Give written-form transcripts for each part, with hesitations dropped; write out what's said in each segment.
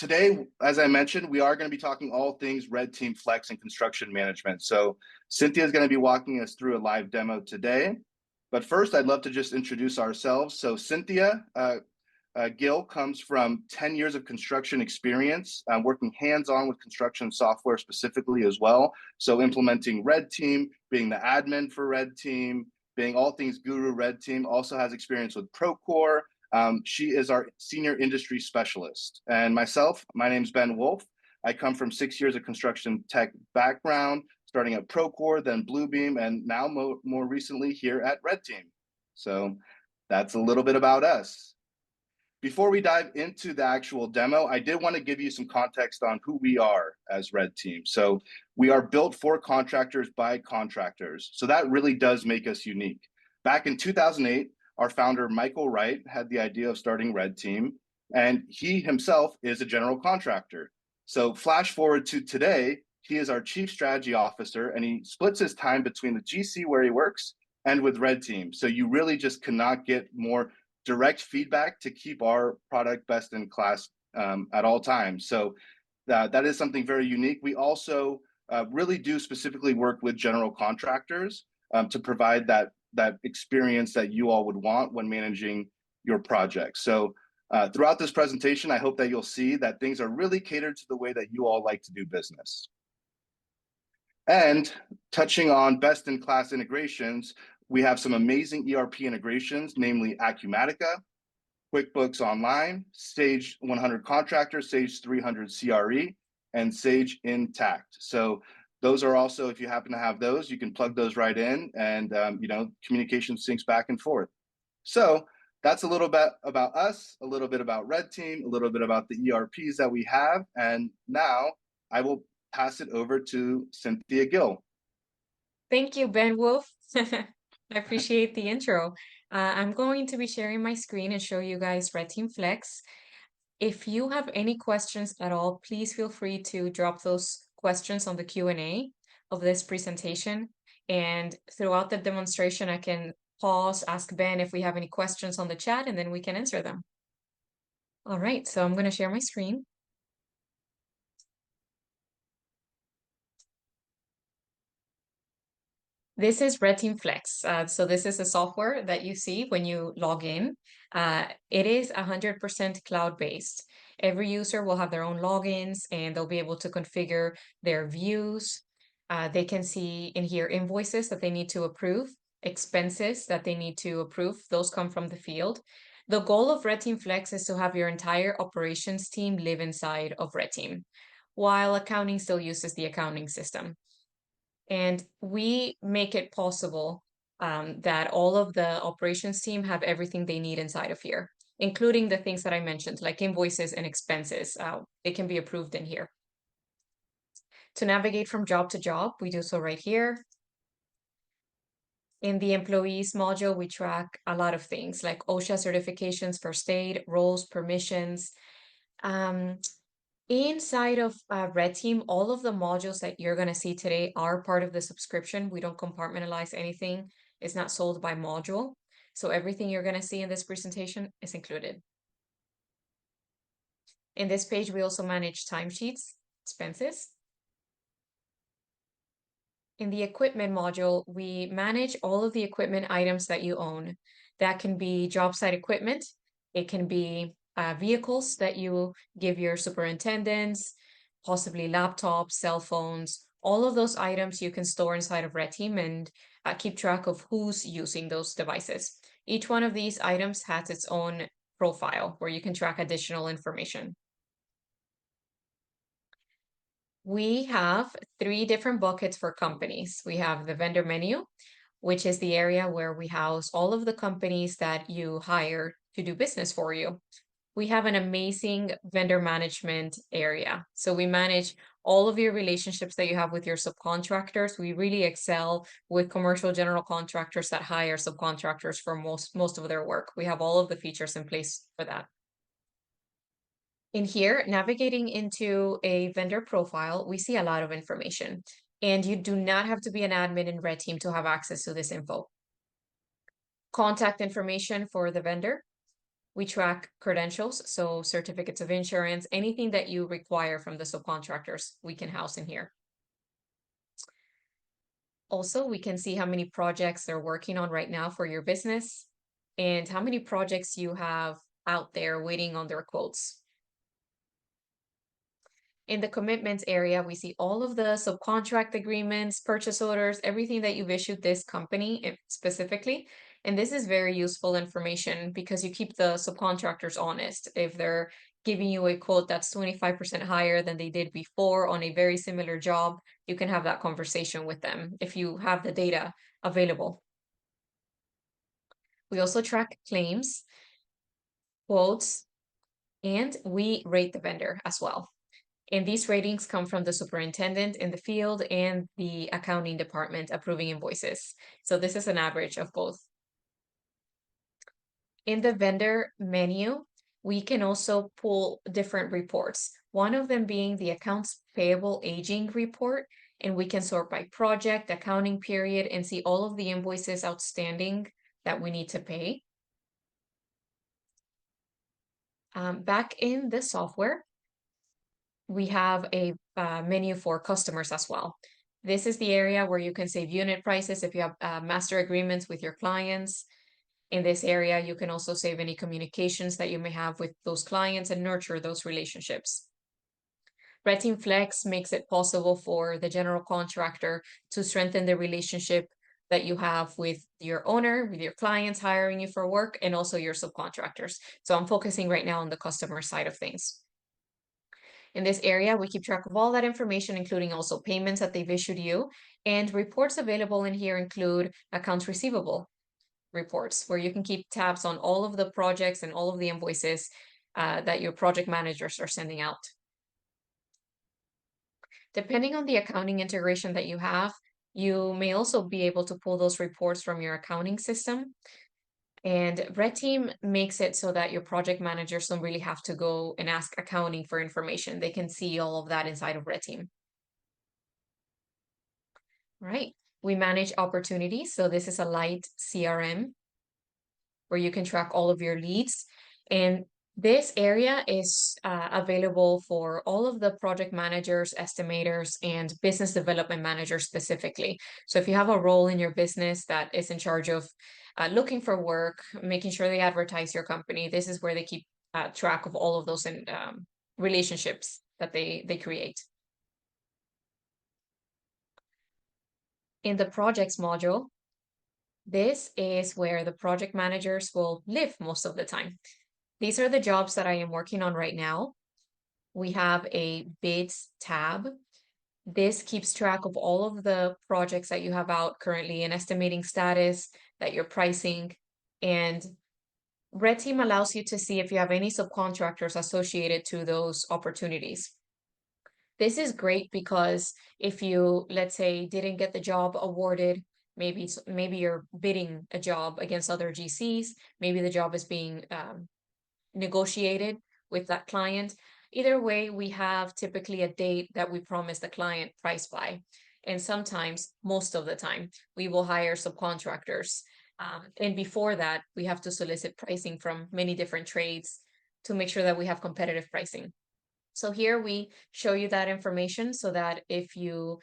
today, as I mentioned, we are going to be talking all things RedTeam Flex and construction management. So Cynthia is going to be walking us through a live demo today. But first, I'd love to just introduce ourselves. So Cynthia Gil comes from 10 years of construction experience, working hands-on with construction software specifically as well. So implementing RedTeam, being the admin for RedTeam, being all things Guru RedTeam, also has experience with Procore. She is our senior industry specialist. And myself, my name's Ben Wolf. I come from 6 years of construction tech background, starting at Procore, then Bluebeam, and now more recently here at RedTeam. So that's a little bit about us. Before we dive into the actual demo, I did want to give you some context on who we are as RedTeam. So we are built for contractors by contractors. So that really does make us unique. Back in 2008, our founder, Michael Wright, had the idea of starting RedTeam, and he himself is a general contractor. So flash forward to today, he is our chief strategy officer, and he splits his time between the GC where he works and with RedTeam. So you really just cannot get more direct feedback to keep our product best in class at all times. So that is something very unique. We also really do specifically work with general contractors to provide that experience that you all would want when managing your project. So throughout this presentation, I hope that you'll see that things are really catered to the way that you all like to do business. And touching on best in class integrations, we have some amazing ERP integrations, namely Acumatica, QuickBooks Online, Sage 100 Contractor, Sage 300 CRE, and Sage Intact. So those are also, if you happen to have those, you can plug those right in, and communication syncs back and forth. So that's a little bit about us, a little bit about RedTeam, a little bit about the ERPs that we have, and now I will pass it over to Cynthia Gil. Thank you, Ben Wolf. I appreciate the intro. I'm going to be sharing my screen and show you guys RedTeam Flex. If you have any questions at all, please feel free to drop those questions on the Q&A of this presentation. And throughout the demonstration, I can pause, ask Ben if we have any questions on the chat, and then we can answer them. All right, so I'm going to share my screen. This is RedTeam Flex. So this is a software that you see when you log in. It is 100% cloud-based. Every user will have their own logins, and they'll be able to configure their views. They can see in here invoices that they need to approve, expenses that they need to approve. Those come from the field. The goal of RedTeam Flex is to have your entire operations team live inside of RedTeam, while accounting still uses the accounting system. And we make it possible that all of the operations team have everything they need inside of here, including the things that I mentioned, like invoices and expenses. They can be approved in here. To navigate from job to job, we do so right here. In the employees module, we track a lot of things like OSHA certifications, first aid, roles, permissions. Inside of RedTeam, all of the modules that you're going to see today are part of the subscription. We don't compartmentalize anything. It's not sold by module. So everything you're going to see in this presentation is included. In this page, we also manage timesheets, expenses. In the equipment module, we manage all of the equipment items that you own. That can be job site equipment. It can be vehicles that you give your superintendents, possibly laptops, cell phones. All of those items you can store inside of RedTeam and keep track of who's using those devices. Each one of these items has its own profile where you can track additional information. We have 3 different buckets for companies. We have the vendor menu, which is the area where we house all of the companies that you hire to do business for you. We have an amazing vendor management area. So we manage all of your relationships that you have with your subcontractors. We really excel with commercial general contractors that hire subcontractors for most of their work. We have all of the features in place for that. In here, navigating into a vendor profile, we see a lot of information, and you do not have to be an admin in RedTeam to have access to this info. Contact information for the vendor, We track credentials, so certificates of insurance, anything that you require from the subcontractors, we can house in here. Also, we can see how many projects they're working on right now for your business and how many projects you have out there waiting on their quotes. In the commitments area, we see all of the subcontract agreements, purchase orders, everything that you've issued this company specifically. And this is very useful information because you keep the subcontractors honest. If they're giving you a quote that's 25% higher than they did before on a very similar job, you can have that conversation with them if you have the data available. We also track claims, quotes, and we rate the vendor as well. And these ratings come from the superintendent in the field and the accounting department approving invoices. So this is an average of both. In the vendor menu, we can also pull different reports. One of them being the accounts payable aging report, and we can sort by project, accounting period, and see all of the invoices outstanding that we need to pay. Back in the software, we have a menu for customers as well. This is the area where you can save unit prices if you have master agreements with your clients. In this area, you can also save any communications that you may have with those clients and nurture those relationships. RedTeam Flex makes it possible for the general contractor to strengthen the relationship that you have with your owner, with your clients hiring you for work, and also your subcontractors. So I'm focusing right now on the customer side of things. In this area, we keep track of all that information, including also payments that they've issued you. And reports available in here include accounts receivable reports, where you can keep tabs on all of the projects and all of the invoices that your project managers are sending out. Depending on the accounting integration that you have, you may also be able to pull those reports from your accounting system. And RedTeam makes it so that your project managers don't really have to go and ask accounting for information. They can see all of that inside of RedTeam. Right. We manage opportunities. So this is a light CRM where you can track all of your leads. And this area is available for all of the project managers, estimators, and business development managers specifically. So if you have a role in your business that is in charge of looking for work, making sure they advertise your company, this is where they keep track of all of those relationships that they create. In the projects module, this is where the project managers will live most of the time. These are the jobs that I am working on right now. We have a bids tab. This keeps track of all of the projects that you have out currently and estimating status, that you're pricing. And RedTeam allows you to see if you have any subcontractors associated to those opportunities. This is great because if you, let's say, didn't get the job awarded, maybe you're bidding a job against other GCs, maybe the job is being negotiated with that client. Either way, we have typically a date that we promise the client price by. And sometimes, most of the time, we will hire subcontractors. And before that, we have to solicit pricing from many different trades to make sure that we have competitive pricing. So here we show you that information so that if you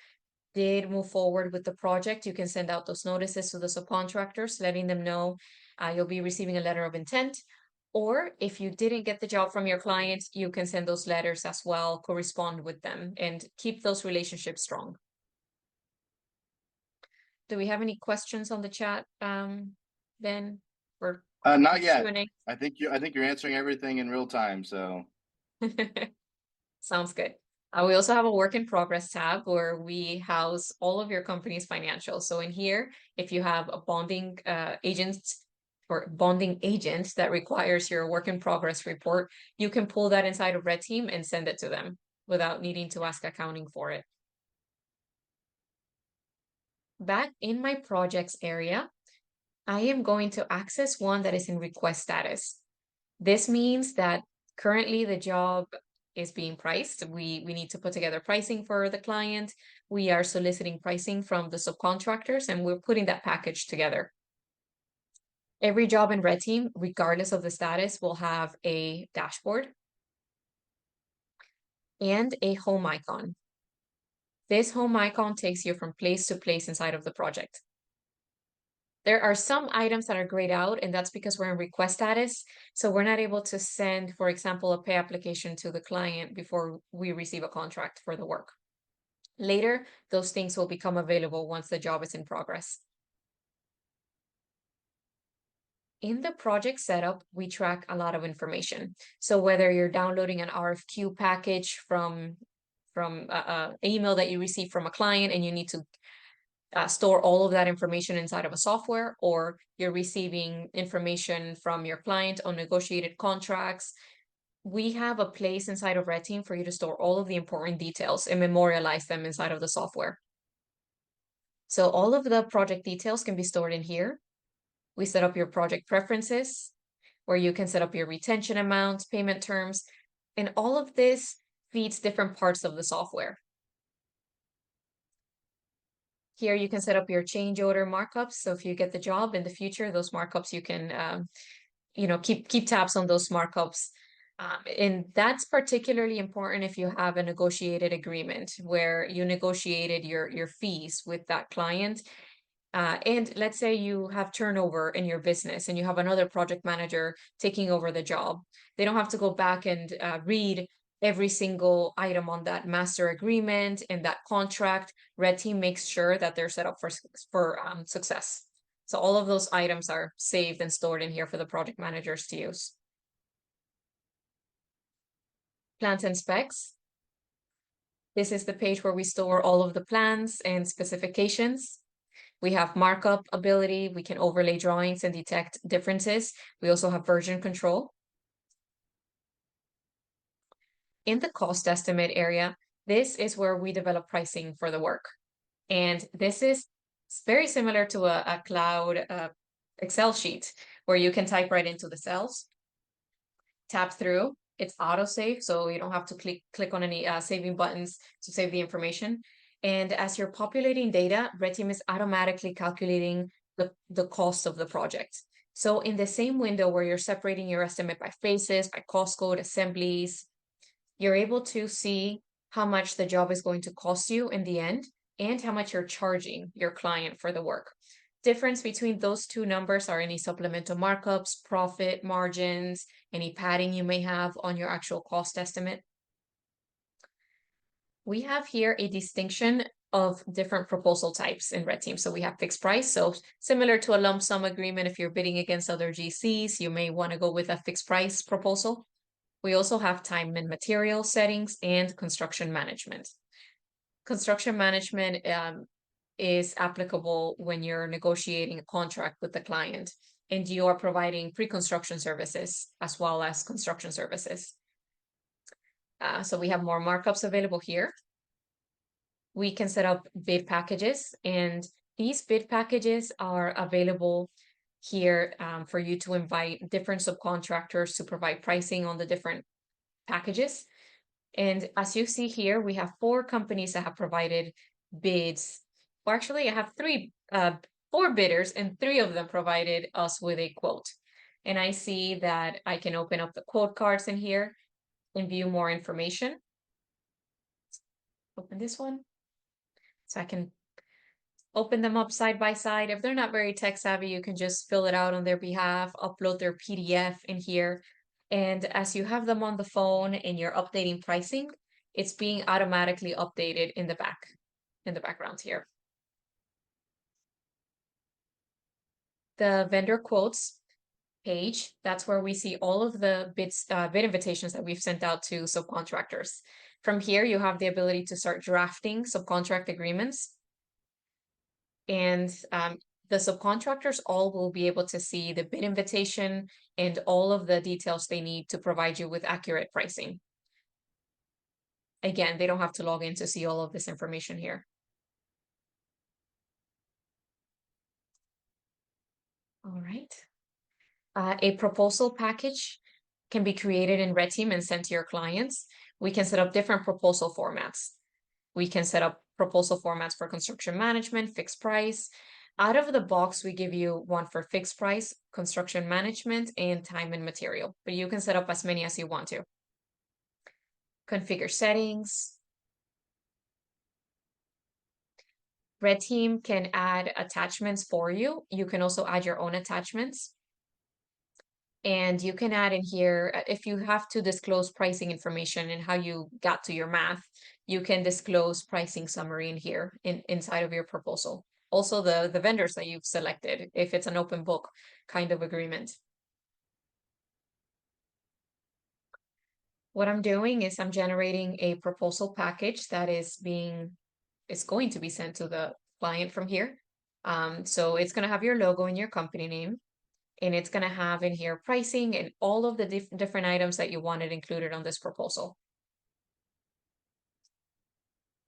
did move forward with the project, you can send out those notices to the subcontractors, letting them know you'll be receiving a letter of intent. Or if you didn't get the job from your client, you can send those letters as well, correspond with them, and keep those relationships strong. Do we have any questions on the chat, Ben? Or Not yet. Q&A? I think you're answering everything in real time. So Sounds good. We also have a work in progress tab where we house all of your company's financials. So in here, if you have a bonding agent that requires your work in progress report, you can pull that inside of RedTeam and send it to them without needing to ask accounting for it. Back in my projects area, I am going to access one that is in request status. This means that currently the job is being priced. We need to put together pricing for the client. We are soliciting pricing from the subcontractors and we're putting that package together. Every job in RedTeam, regardless of the status, will have a dashboard and a home icon. This home icon takes you from place to place inside of the project. There are some items that are grayed out, and that's because we're in request status. So we're not able to send, for example, a pay application to the client before we receive a contract for the work. Later, those things will become available once the job is in progress. In the project setup, we track a lot of information. So whether you're downloading an RFQ package from an email that you receive from a client and you need to store all of that information inside of a software, or you're receiving information from your client on negotiated contracts, we have a place inside of RedTeam for you to store all of the important details and memorialize them inside of the software. So all of the project details can be stored in here. We set up your project preferences, where you can set up your retention amounts, payment terms, and all of this feeds different parts of the software. Here you can set up your change order markups. So if you get the job in the future, those markups you can, keep tabs on those markups. And that's particularly important if you have a negotiated agreement where you negotiated your fees with that client. And let's say you have turnover in your business and you have another project manager taking over the job. They don't have to go back and read every single item on that master agreement and that contract. RedTeam makes sure that they're set up for success. So all of those items are saved and stored in here for the project managers to use. Plans and specs. This is the page where we store all of the plans and specifications. We have markup ability. We can overlay drawings and detect differences. We also have version control. In the cost estimate area, this is where we develop pricing for the work. And this is very similar to a cloud Excel sheet where you can type right into the cells, tap through. It's autosave, so you don't have to click on any saving buttons to save the information. And as you're populating data, RedTeam is automatically calculating the cost of the project. So in the same window where you're separating your estimate by phases, by cost code, assemblies, you're able to see how much the job is going to cost you in the end and how much you're charging your client for the work. Difference between those two numbers are any supplemental markups, profit margins, any padding you may have on your actual cost estimate. We have here a distinction of different proposal types in RedTeam. So we have fixed price. So similar to a lump sum agreement, if you're bidding against other GCs, you may want to go with a fixed price proposal. We also have time and material settings and construction management. Construction management is applicable when you're negotiating a contract with the client and you are providing pre-construction services as well as construction services. So we have more markups available here. We can set up bid packages, and these bid packages are available here for you to invite different subcontractors to provide pricing on the different packages. And as you see here, we have 4 companies that have provided bids. Well, actually, I have 4 bidders, and 3 of them provided us with a quote. And I see that I can open up the quote cards in here and view more information. Open this one. So I can open them up side by side. If they're not very tech savvy, you can just fill it out on their behalf, upload their PDF in here. And as you have them on the phone and you're updating pricing, it's being automatically updated in the background here. The vendor quotes page, that's where we see all of the bid invitations that we've sent out to subcontractors. From here, you have the ability to start drafting subcontract agreements. And the subcontractors all will be able to see the bid invitation and all of the details they need to provide you with accurate pricing. Again, they don't have to log in to see all of this information here. All right. A proposal package can be created in RedTeam and sent to your clients. We can set up different proposal formats. We can set up proposal formats for construction management, fixed price. Out of the box, we give you one for fixed price, construction management, and time and material, but you can set up as many as you want to. Configure settings. RedTeam can add attachments for you. You can also add your own attachments. And you can add in here, if you have to disclose pricing information and how you got to your math, you can disclose pricing summary in here inside of your proposal. Also the vendors that you've selected, if it's an open book kind of agreement. What I'm doing is I'm generating a proposal package that is going to be sent to the client from here. So it's going to have your logo and your company name, and it's going to have in here pricing and all of the different items that you wanted included on this proposal.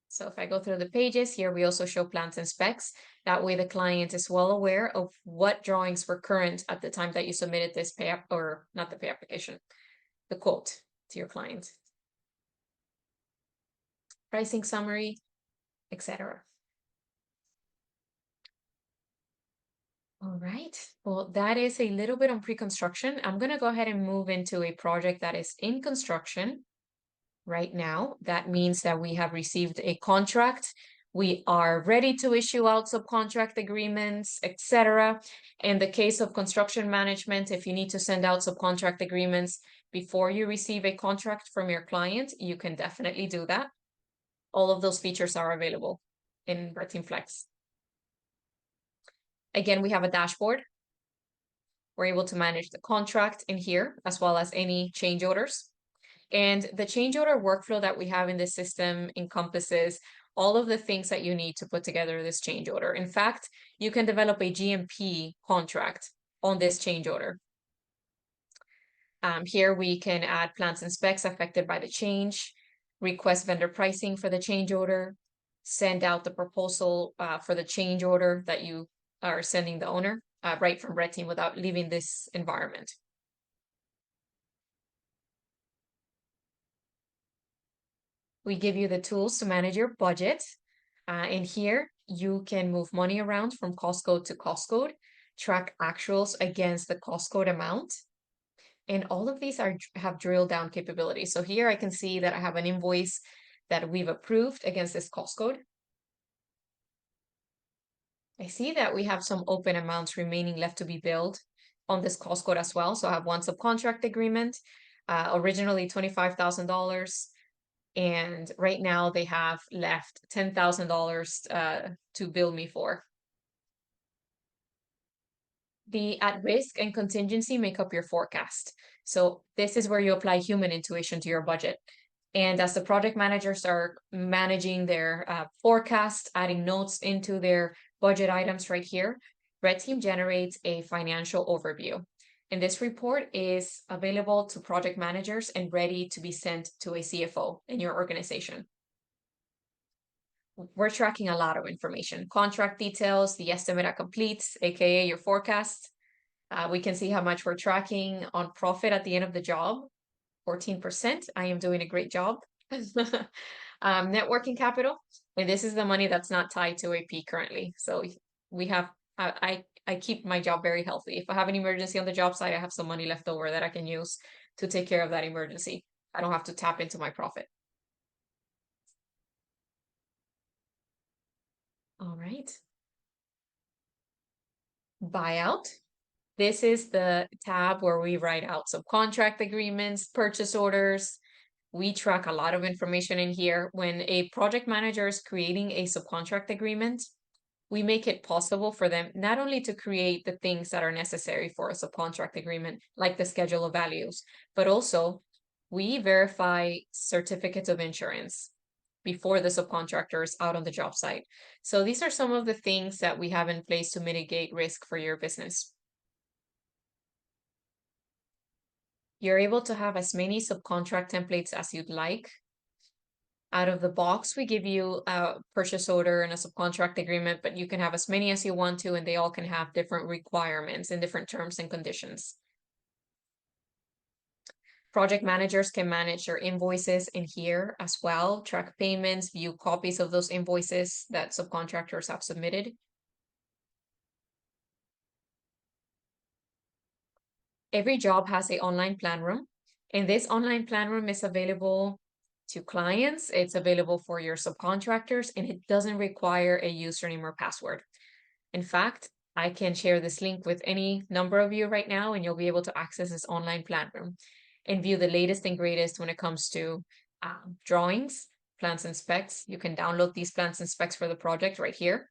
So if I go through the pages here, we also show plans and specs. That way the client is well aware of what drawings were current at the time that you submitted this or not the pay application, the quote to your client. Pricing summary, etc. All right, well, that is a little bit on pre-construction. I'm going to go ahead and move into a project that is in construction right now. That means that we have received a contract. We are ready to issue out subcontract agreements, etc. In the case of construction management, if you need to send out subcontract agreements before you receive a contract from your client, you can definitely do that. All of those features are available in RedTeam Flex. Again, we have a dashboard. We're able to manage the contract in here, as well as any change orders. And the change order workflow that we have in this system encompasses all of the things that you need to put together this change order. In fact, you can develop a GMP contract on this change order. Here we can add plans and specs affected by the change, request vendor pricing for the change order, send out the proposal for the change order that you are sending the owner right from RedTeam without leaving this environment. We give you the tools to manage your budget. In here, you can move money around from cost code to cost code, track actuals against the cost code amount. And all of these have drill down capabilities. So here I can see that I have an invoice that we've approved against this cost code. I see that we have some open amounts remaining left to be billed on this cost code as well. So I have one subcontract agreement, originally $25,000. And right now they have left $10,000 to bill me for. The at risk and contingency make up your forecast. So this is where you apply human intuition to your budget. And as the project managers are managing their forecast, adding notes into their budget items right here, RedTeam generates a financial overview. And this report is available to project managers and ready to be sent to a CFO in your organization. We're tracking a lot of information, contract details, the estimate at complete, aka your forecast. We can see how much we're tracking on profit at the end of the job, 14%. I am doing a great job. Net working capital, and this is the money that's not tied to AP currently. So we have, I keep my job very healthy. If I have an emergency on the job site, I have some money left over that I can use to take care of that emergency. I don't have to tap into my profit. All right. Buyout. This is the tab where we write out subcontract agreements, purchase orders. We track a lot of information in here. When a project manager is creating a subcontract agreement, we make it possible for them not only to create the things that are necessary for a subcontract agreement, like the schedule of values, but also we verify certificates of insurance before the subcontractor is out on the job site. So these are some of the things that we have in place to mitigate risk for your business. You're able to have as many subcontract templates as you'd like. Out of the box, we give you a purchase order and a subcontract agreement, but you can have as many as you want to, and they all can have different requirements and different terms and conditions. Project managers can manage their invoices in here as well, track payments, view copies of those invoices that subcontractors have submitted. Every job has an online plan room, and this online plan room is available to clients, it's available for your subcontractors, and it doesn't require a username or password. In fact, I can share this link with any number of you right now, and you'll be able to access this online plan room and view the latest and greatest when it comes to drawings, plans and specs. You can download these plans and specs for the project right here.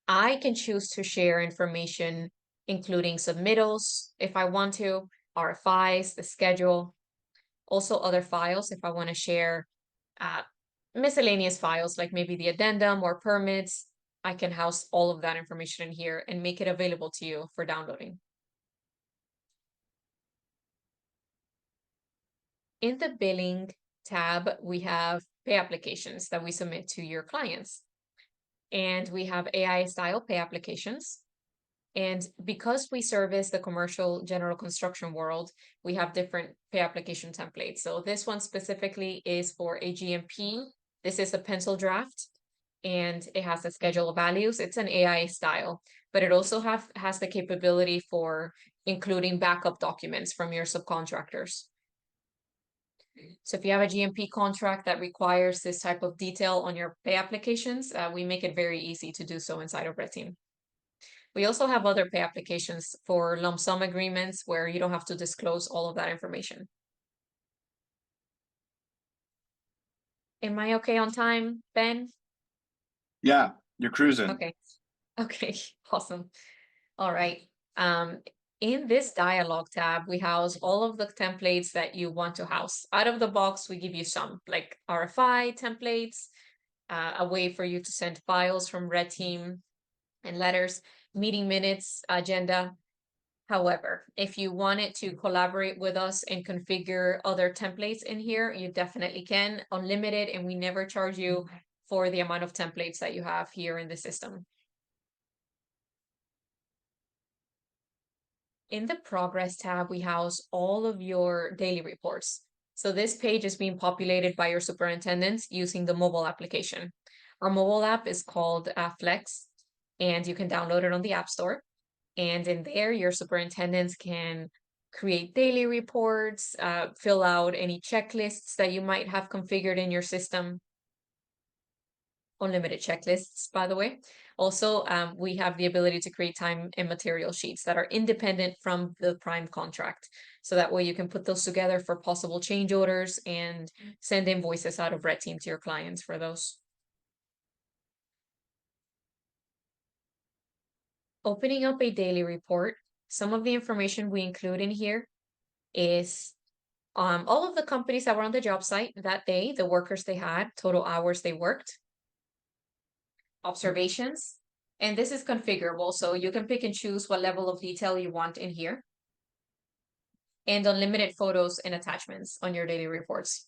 I can choose to share information, including submittals if I want to, RFIs, the schedule, also other files if I want to share miscellaneous files like maybe the addendum or permits. I can house all of that information in here and make it available to you for downloading. In the billing tab, we have pay applications that we submit to your clients. And we have AI style pay applications. And because we service the commercial general construction world, we have different pay application templates. So this one specifically is for a GMP. This is a pencil draft, and it has a schedule of values. It's an AI style, but it also has the capability for including backup documents from your subcontractors. So if you have a GMP contract that requires this type of detail on your pay applications, we make it very easy to do so inside of RedTeam. We also have other pay applications for lump sum agreements where you don't have to disclose all of that information. Am I okay on time, Ben? Yeah, you're cruising. Okay. Okay, awesome. All right. In this dialogue tab, we house all of the templates that you want to house. Out of the box, we give you some like RFI templates, a way for you to send files from RedTeam and letters, meeting minutes, agenda. However, if you wanted to collaborate with us and configure other templates in here, you definitely can, unlimited, and we never charge you for the amount of templates that you have here in the system. In the progress tab, we house all of your daily reports. So this page is being populated by your superintendents using the mobile application. Our mobile app is called Flex, and you can download it on the App Store. And in there, your superintendents can create daily reports, fill out any checklists that you might have configured in your system. Unlimited checklists, by the way. Also, we have the ability to create time and material sheets that are independent from the prime contract. So that way you can put those together for possible change orders and send invoices out of RedTeam to your clients for those. Opening up a daily report, some of the information we include in here is all of the companies that were on the job site that day, the workers they had, total hours they worked, observations, and this is configurable, so you can pick and choose what level of detail you want in here, and unlimited photos and attachments on your daily reports.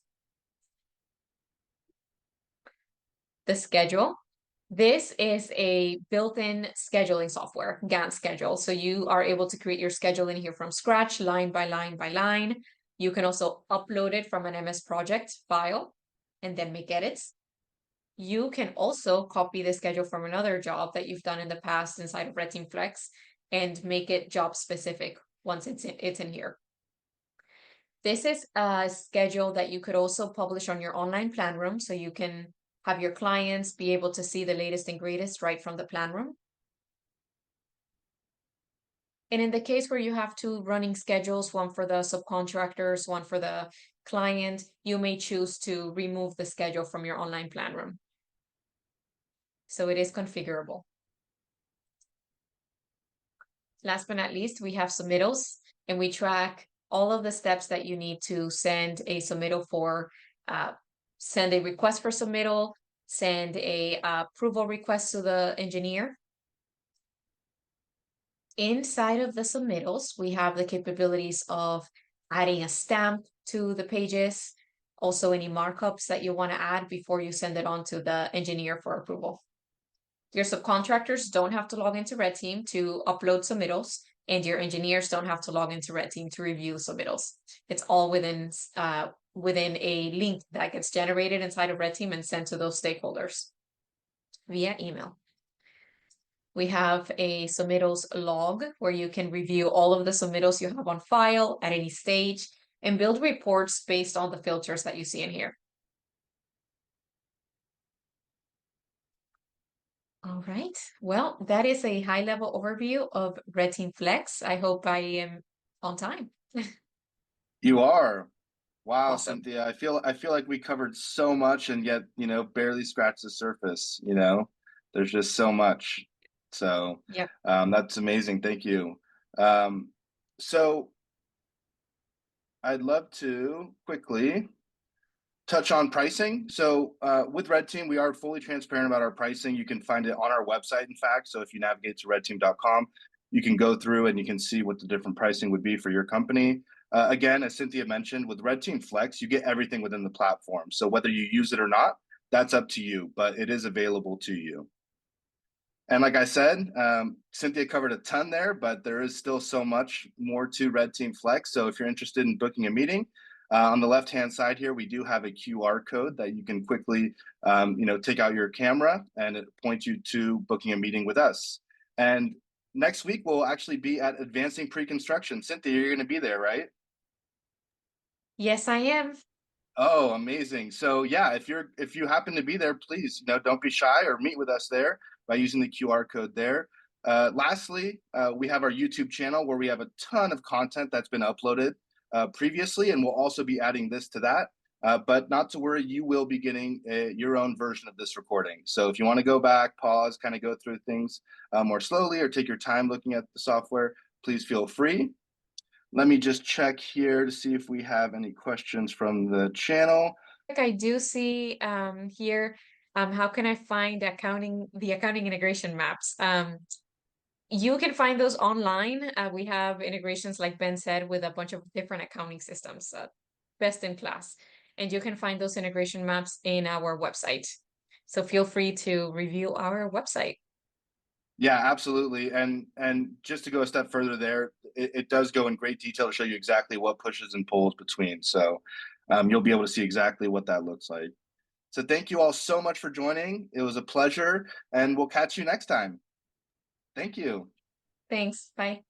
The schedule. This is a built-in scheduling software, Gantt schedule. So you are able to create your schedule in here from scratch, line by line by line. You can also upload it from an MS Project file and then make edits. You can also copy the schedule from another job that you've done in the past inside of RedTeam Flex and make it job specific once it's in here. This is a schedule that you could also publish on your online plan room, so you can have your clients be able to see the latest and greatest right from the plan room. And in the case where you have two running schedules, one for the subcontractors, one for the client, you may choose to remove the schedule from your online plan room. So it is configurable. Last but not least, we have submittals, and we track all of the steps that you need to send a submittal for, send a request for submittal, send a approval request to the engineer. Inside of the submittals, we have the capabilities of adding a stamp to the pages, also any markups that you want to add before you send it on to the engineer for approval. Your subcontractors don't have to log into RedTeam to upload submittals, and your engineers don't have to log into RedTeam to review the submittals. It's all within a link that gets generated inside of RedTeam and sent to those stakeholders via email. We have a submittals log where you can review all of the submittals you have on file at any stage and build reports based on the filters that you see in here. All right. Well, that is a high-level overview of RedTeam Flex. I hope I am on time. You are. Wow, Awesome. Cynthia. I feel like we covered so much and yet, barely scratched the surface. There's just so much. So Yep. that's amazing. Thank you. Um, so I'd love to quickly touch on pricing. So with Red Team, we are fully transparent about our pricing. You can find it on our website, in fact. So if you navigate to redteam.com, you can go through and you can see what the different pricing would be for your company. Again, as Cynthia mentioned, with Red Team Flex, you get everything within the platform. So whether you use it or not, that's up to you, but it is available to you. And like I said, Cynthia covered a ton there, but there is still so much more to Red Team Flex. So if you're interested in booking a meeting, on the left-hand side here, we do have a QR code that you can quickly, take out your camera and it points you to booking a meeting with us. And next week, we'll actually be at Advancing Pre-Construction. Cynthia, you're going to be there, right? Yes, I am. Oh, amazing. So yeah, if you happen to be there, please, don't be shy or meet with us there by using the QR code there. Lastly, we have our YouTube channel where we have a ton of content that's been uploaded previously, and we'll also be adding this to that. But not to worry, you will be getting your own version of this recording. So if you want to go back, pause, kind of go through things more slowly, or take your time looking at the software, please feel free. Let me just check here to see if we have any questions from the channel. I do see here, how can I find the accounting integration maps? You can find those online. We have integrations, like Ben said, with a bunch of different accounting systems, best in class. And you can find those integration maps in our website. So feel free to review our website. Yeah, absolutely. And just to go a step further there, it does go in great detail to show you exactly what pushes and pulls between. So you'll be able to see exactly what that looks like. So thank you all so much for joining. It was a pleasure, and we'll catch you next time. Thank you. Thanks. Bye.